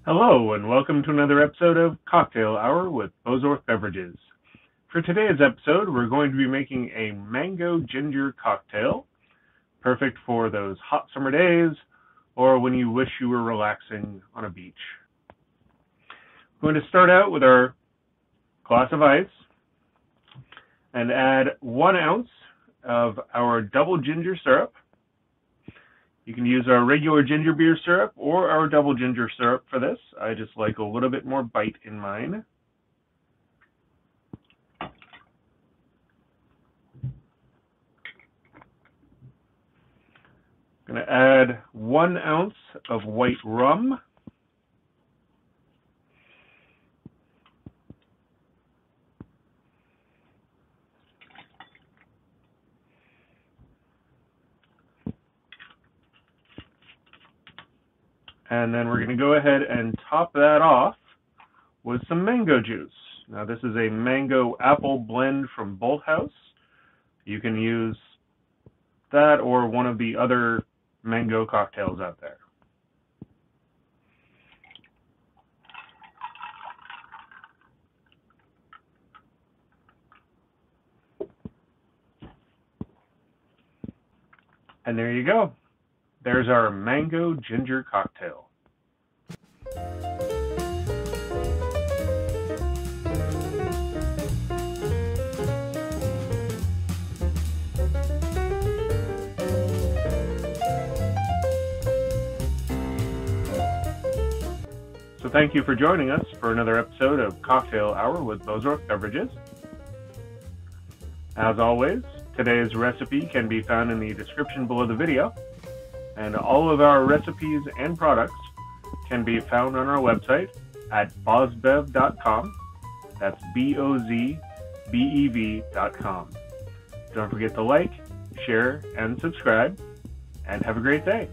Hello, and welcome to another episode of Cocktail Hour with Bozorth Beverages. For today's episode, we're going to be making a mango ginger cocktail, perfect for those hot summer days or when you wish you were relaxing on a beach. We're going to start out with our glass of ice and add 1 ounce of our double ginger syrup. You can use our regular ginger beer syrup or our double ginger syrup for this. I just like a little bit more bite in mine. I'm going to add 1 ounce of white rum. And then we're going to go ahead and top that off with some mango juice. Now this is a mango apple blend from Bolthouse. You can use that or one of the other mango cocktails out there. And there you go. There's our mango ginger cocktail. So thank you for joining us for another episode of Cocktail Hour with Bozorth Beverages. As always, today's recipe can be found in the description below the video, and all of our recipes and products can be found on our website at bozbev.com. That's BOZBEV.com. Don't forget to like, share, and subscribe, and have a great day.